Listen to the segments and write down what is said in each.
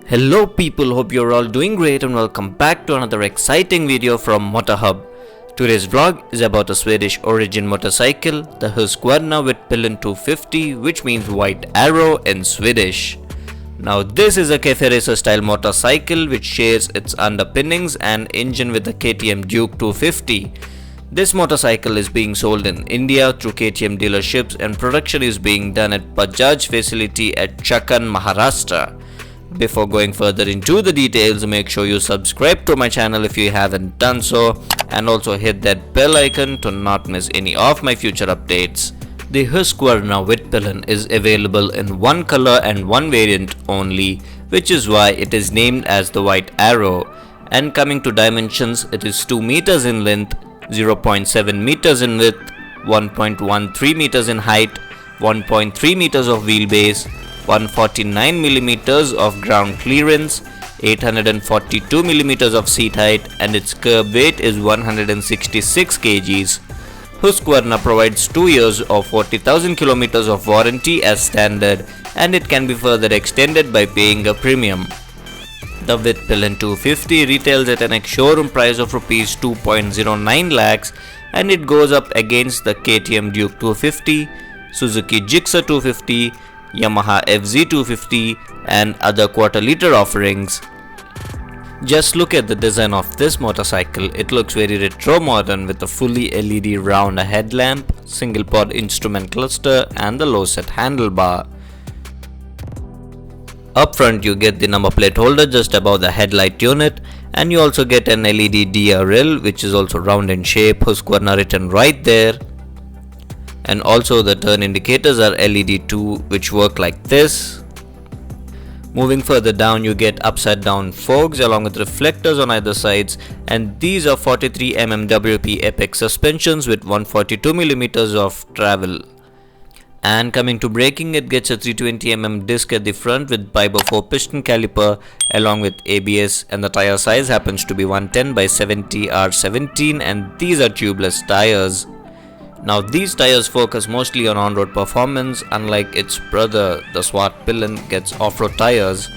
Hello people, hope you're all doing great and welcome back to another exciting video from MotorHub. Today's vlog is about a Swedish origin motorcycle, the Husqvarna Vitpilen 250, which means white arrow in Swedish. Now this is a café racer style motorcycle which shares its underpinnings and engine with the KTM Duke 250. This motorcycle is being sold in India through KTM dealerships and production is being done at Bajaj facility at Chakan, Maharashtra. Before going further into the details, make sure you subscribe to my channel if you haven't done so, and also hit that bell icon to not miss any of my future updates. The Husqvarna Vitpilen is available in one color and one variant only, which is why it is named as the White Arrow. And coming to dimensions, it is 2 meters in length, 0.7 meters in width, 1.13 meters in height, 1.3 meters of wheelbase, 149mm of ground clearance, 842mm of seat height, and its curb weight is 166 kgs. Husqvarna provides 2 years of 40,000 km of warranty as standard, and it can be further extended by paying a premium. The Vitpilen 250 retails at an ex-showroom price of Rs 2.09 lakhs, and it goes up against the KTM Duke 250, Suzuki Gixxer 250, Yamaha FZ250 and other quarter-litre offerings. Just look at the design of this motorcycle. It looks very retro modern with a fully LED round headlamp, single pod instrument cluster and the low set handlebar. Up front you get the number plate holder just above the headlight unit, and you also get an LED DRL which is also round in shape, Husqvarna written right there. And also the turn indicators are LED too, which work like this. Moving further down you get upside down forks along with reflectors on either sides, and these are 43mm WP Apex suspensions with 142mm of travel. And coming to braking, it gets a 320mm disc at the front with Bajaj 4 piston caliper along with ABS, and the tire size happens to be 110 by 70 R17, and these are tubeless tires. Now these tires focus mostly on-road performance, unlike its brother the Svartpilen gets off-road tires.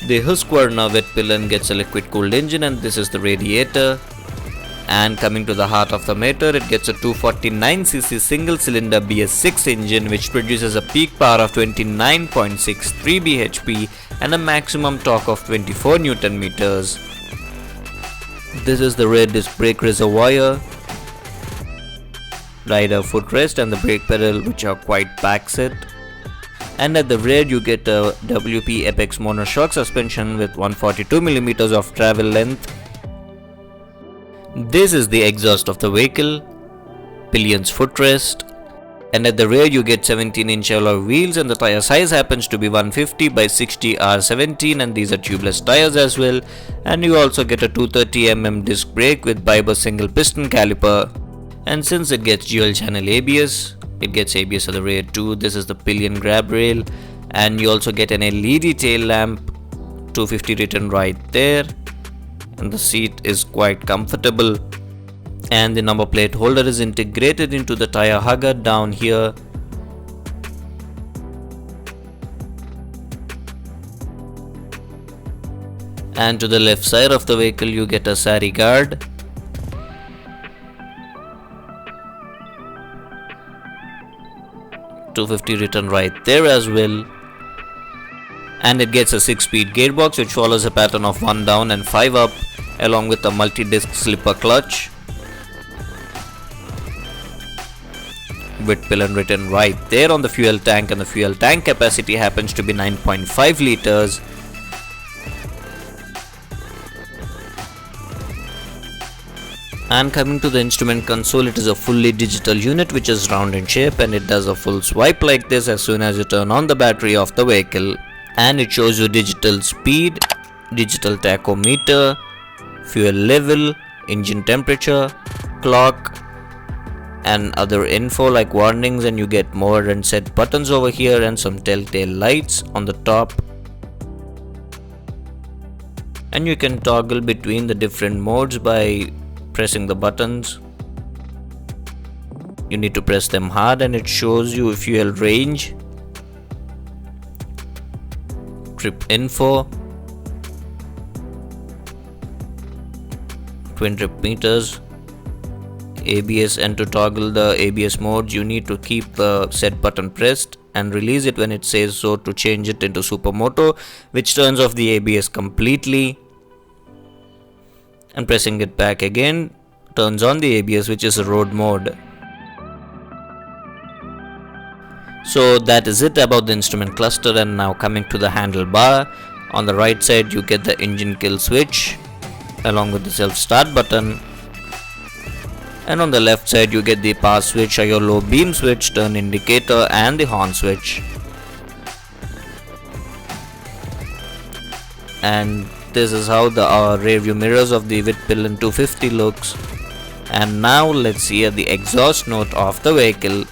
The Husqvarna Vitpilen gets a liquid cooled engine, and this is the radiator. And coming to the heart of the matter, it gets a 249cc single cylinder BS6 engine which produces a peak power of 29.63 bhp and a maximum torque of 24 Newton meters. This is the rear disc brake reservoir, rider footrest and the brake pedal, which are quite backset. And at the rear you get a WP Apex monoshock suspension with 142mm of travel length. This is the exhaust of the vehicle, pillion's footrest, and at the rear you get 17-inch alloy wheels, and the tire size happens to be 150 by 60 R17, and these are tubeless tires as well. And you also get a 230mm disc brake with Bajaj single piston caliper. And since it gets dual channel ABS, it gets ABS at the rear too. This is the pillion grab rail, and you also get an LED tail lamp, 250 written right there, and the seat is quite comfortable. And the number plate holder is integrated into the tire hugger down here. And to the left side of the vehicle you get a sari guard. .250 written right there as well. And it gets a 6-speed gearbox which follows a pattern of 1 down and 5 up, along with a multi-disc slipper clutch. Vitpilen written right there on the fuel tank, and the fuel tank capacity happens to be 9.5 liters. And coming to the instrument console, it is a fully digital unit which is round in shape, and it does a full swipe like this as soon as you turn on the battery of the vehicle. And it shows you digital speed, digital tachometer, fuel level, engine temperature, clock and other info like warnings, and you get mode and set buttons over here and some telltale lights on the top. And you can toggle between the different modes by pressing the buttons. You need to press them hard and it shows you fuel range, trip info, twin trip meters, ABS, and to toggle the ABS modes you need to keep the set button pressed and release it when it says so to change it into Supermoto, which turns off the ABS completely, and pressing it back again turns on the ABS, which is a road mode. So that is it about the instrument cluster. And now coming to the handlebar, on the right side you get the engine kill switch along with the self start button, and on the left side you get the power switch or your low beam switch, turn indicator, and the horn switch. And this is how the rear view mirrors of the Vitpilen 250 looks. And now let's hear the exhaust note of the vehicle.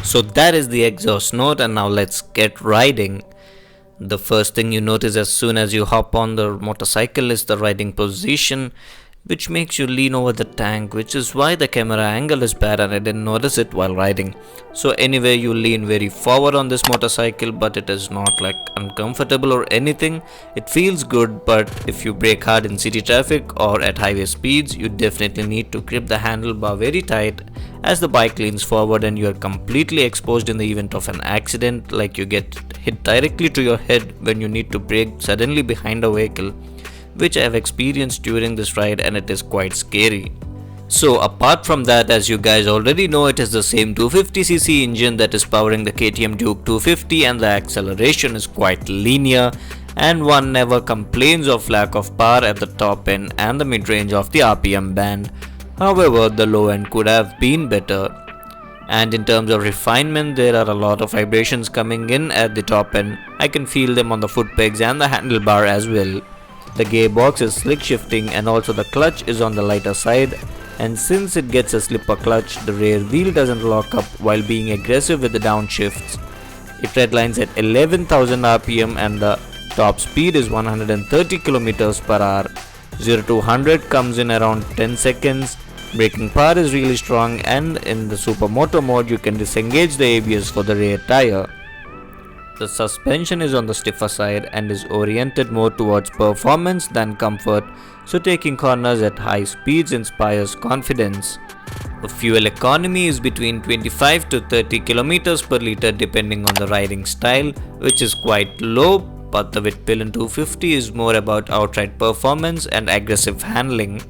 So that is the exhaust note, and now let's get riding. The first thing you notice as soon as you hop on the motorcycle is the riding position, which makes you lean over the tank, which is why the camera angle is bad and I didn't notice it while riding. So anyway, you lean very forward on this motorcycle, but it is not like uncomfortable or anything. It feels good, but if you brake hard in city traffic or at highway speeds, you definitely need to grip the handlebar very tight as the bike leans forward and you are completely exposed in the event of an accident, like you get hit directly to your head when you need to brake suddenly behind a vehicle, which I have experienced during this ride, and it is quite scary. So apart from that, as you guys already know, it is the same 250cc engine that is powering the KTM Duke 250, and the acceleration is quite linear, and one never complains of lack of power at the top end and the mid-range of the RPM band. However, the low end could have been better. And in terms of refinement, there are a lot of vibrations coming in at the top end. I can feel them on the foot pegs and the handlebar as well. The gearbox is slick shifting, and also the clutch is on the lighter side, and since it gets a slipper clutch, the rear wheel doesn't lock up while being aggressive with the downshifts. It redlines at 11,000 rpm and the top speed is 130 km per hour. 0 to 100 comes in around 10 seconds. Braking power is really strong, and in the Supermoto mode you can disengage the ABS for the rear tire. The suspension is on the stiffer side and is oriented more towards performance than comfort, so taking corners at high speeds inspires confidence. The fuel economy is between 25 to 30 km per litre depending on the riding style, which is quite low, but the Vitpilen 250 is more about outright performance and aggressive handling.